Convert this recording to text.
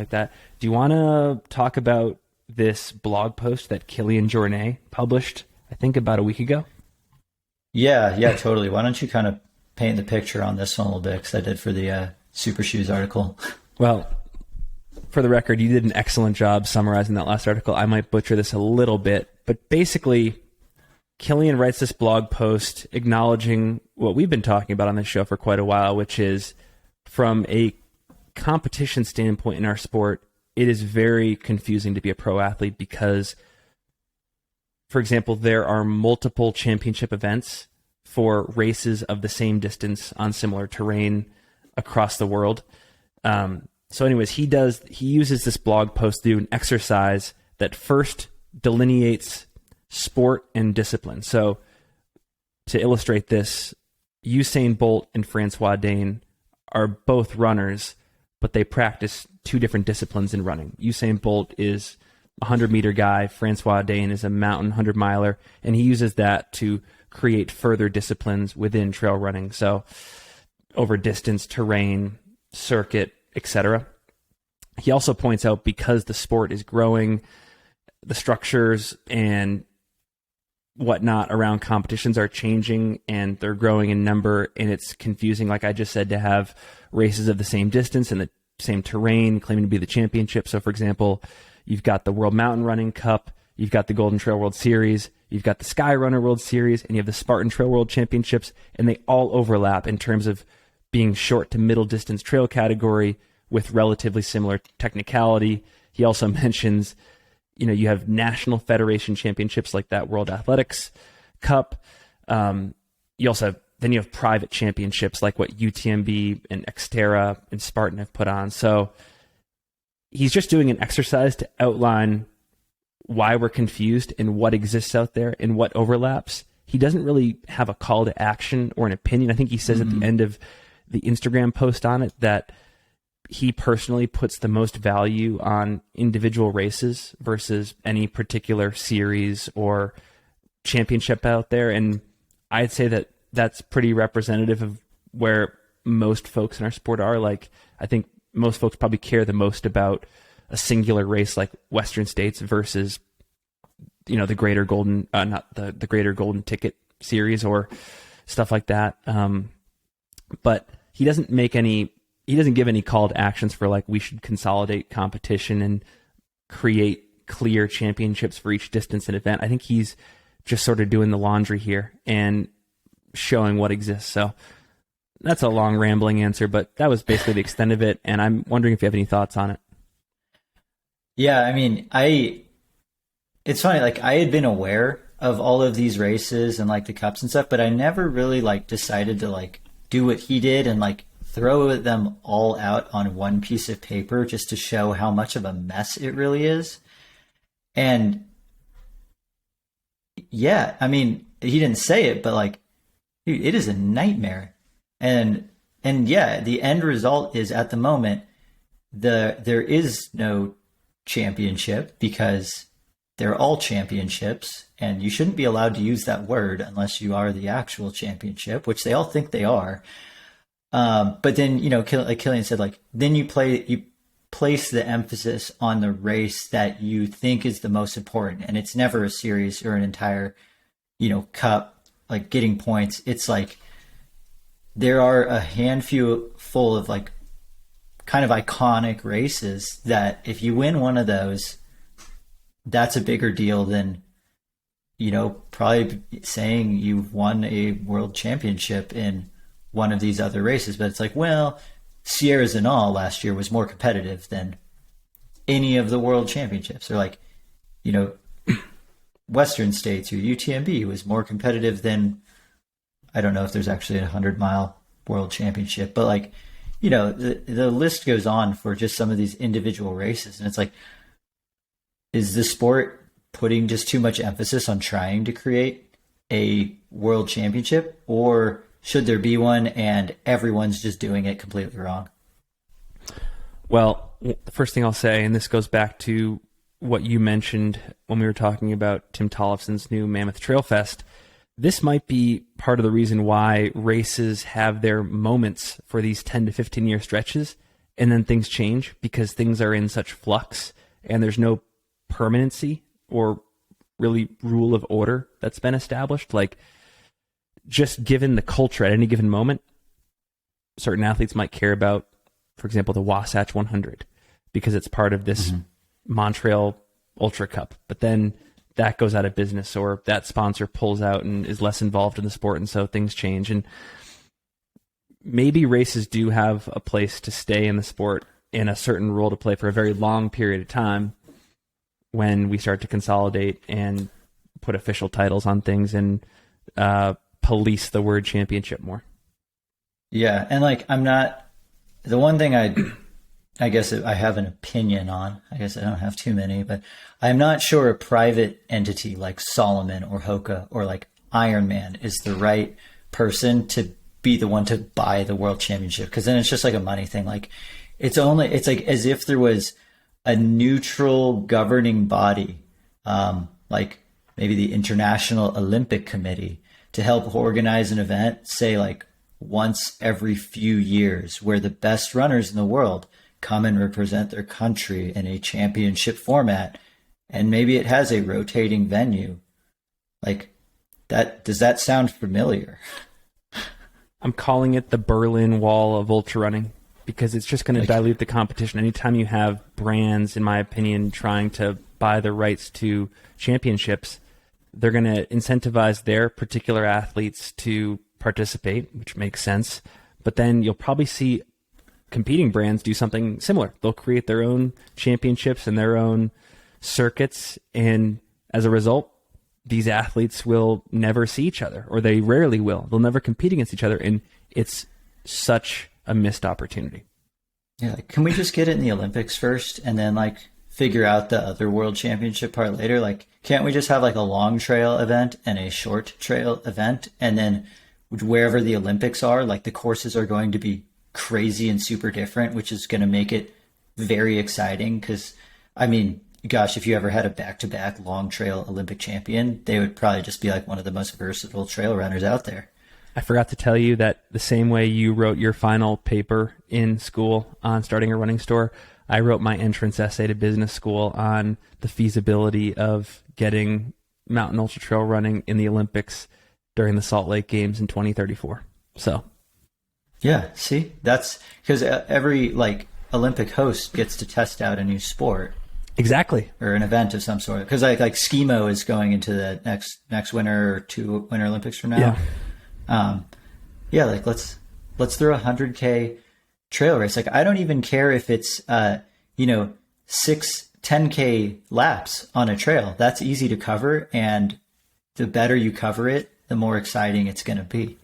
like that. Do you want to talk about this blog post that Kilian Jornet published, I think about a week ago? Yeah, totally. Why don't you kind of paint the picture on this one a little bit, because I did for the Super Shoes article. Well, for the record, you did an excellent job summarizing that last article. I might butcher this a little bit, but basically, Kilian writes this blog post acknowledging what we've been talking about on this show for quite a while, which is from a competition standpoint in our sport, it is very confusing to be a pro athlete because, for example, there are multiple championship events for races of the same distance on similar terrain across the world. So anyways, he uses this blog post to do an exercise that first delineates sport and discipline. So to illustrate this, Usain Bolt and Francois Dane are both runners, but they practice two different disciplines in running. Usain Bolt is a 100-meter guy. Francois Dane is a mountain 100-miler, and he uses that to create further disciplines within trail running. So over distance, terrain, circuit, etc. He also points out because the sport is growing, the structures and whatnot around competitions are changing and they're growing in number, and it's confusing, like I just said, to have races of the same distance and the same terrain claiming to be the championship. So for example, you've got the World Mountain Running Cup, you've got the Golden Trail World Series, you've got the Sky Runner World Series, and you have the Spartan Trail World Championships, and they all overlap in terms of being short to middle distance trail category with relatively similar technicality. He also mentions, you have national federation championships like that World Athletics Cup. You also have private championships like what UTMB and Xterra and Spartan have put on. So he's just doing an exercise to outline why we're confused and what exists out there and what overlaps. He doesn't really have a call to action or an opinion. I think he says at the end of the Instagram post on it that he personally puts the most value on individual races versus any particular series or championship out there. And I'd say that that's pretty representative of where most folks in our sport are. Like, I think most folks probably care the most about a singular race like Western States versus, the greater golden, not the greater golden ticket series or stuff like that. But he doesn't give any call to actions for like, we should consolidate competition and create clear championships for each distance and event. I think he's just sort of doing the laundry here and showing what exists. So that's a long rambling answer, but that was basically the extent of it. And I'm wondering if you have any thoughts on it. Yeah, I mean, it's funny, like I had been aware of all of these races and like the cups and stuff, but I never really like decided to like do what he did and like throw them all out on one piece of paper just to show how much of a mess it really is. And yeah, I mean, he didn't say it, but like, dude, it is a nightmare. And yeah, the end result is at the moment, there is no championship because they're all championships, and you shouldn't be allowed to use that word unless you are the actual championship, which they all think they are. But then, like Kilian said, like, then you place the emphasis on the race that you think is the most important. And it's never a series or an entire, cup, like getting points. It's like, there are a handful full of like kind of iconic races that if you win one of those, that's a bigger deal than, probably saying you've won a world championship in one of these other races. But it's like, well, Sierra Zinal last year was more competitive than any of the world championships, or like, Western States or UTMB was more competitive than, I don't know if there's actually a 100-mile world championship, but like, the list goes on for just some of these individual races. And it's like, is the sport putting just too much emphasis on trying to create a world championship, or should there be one and everyone's just doing it completely wrong? Well, the first thing I'll say, and this goes back to what you mentioned when we were talking about Tim Tollefson's new Mammoth Trail Fest, this might be part of the reason why races have their moments for these 10 to 15 year stretches, and then things change because things are in such flux and there's no permanency or really rule of order that's been established. Like, just given the culture at any given moment, certain athletes might care about, for example, the Wasatch 100 because it's part of this Montreal Ultra Cup. But then that goes out of business, or that sponsor pulls out and is less involved in the sport, and so things change. And maybe races do have a place to stay in the sport and a certain role to play for a very long period of time when we start to consolidate and put official titles on things and police the word championship more. Yeah, and like the one thing I guess I have an opinion on, I guess I don't have too many, but I'm not sure a private entity like Solomon or Hoka or like Ironman is the right person to be the one to buy the world championship, because then it's just like a money thing. Like it's like as if there was a neutral governing body, like maybe the International Olympic Committee, to help organize an event, say like once every few years, where the best runners in the world come and represent their country in a championship format. And maybe it has a rotating venue. Like that, does that sound familiar? I'm calling it the Berlin Wall of ultra running, because it's just going to dilute the competition. Anytime you have brands, in my opinion, trying to buy the rights to championships, they're going to incentivize their particular athletes to participate, which makes sense. But then you'll probably see competing brands do something similar. They'll create their own championships and their own circuits, and as a result, these athletes will never see each other, or they rarely will. They'll never compete against each other, and it's such a missed opportunity. Yeah, like, can we just get it in the Olympics first and then like figure out the other world championship part later? Like, can't we just have like a long trail event and a short trail event, and then wherever the Olympics are, like the courses are going to be crazy and super different, which is going to make it very exciting? Because I mean, gosh, if you ever had a back-to-back long trail Olympic champion, they would probably just be like one of the most versatile trail runners out there. I forgot to tell you that the same way you wrote your final paper in school on starting a running store, I wrote my entrance essay to business school on the feasibility of getting mountain ultra trail running in the Olympics during the Salt Lake Games in 2034. So, yeah, see, that's because every like Olympic host gets to test out a new sport. Exactly. Or an event of some sort. Because like skimo is going into the next winter or two Winter Olympics from now. Yeah. Like let's throw 100K trail race. Like I don't even care if it's 10K laps on a trail. That's easy to cover, and the better you cover it, the more exciting it's going to be.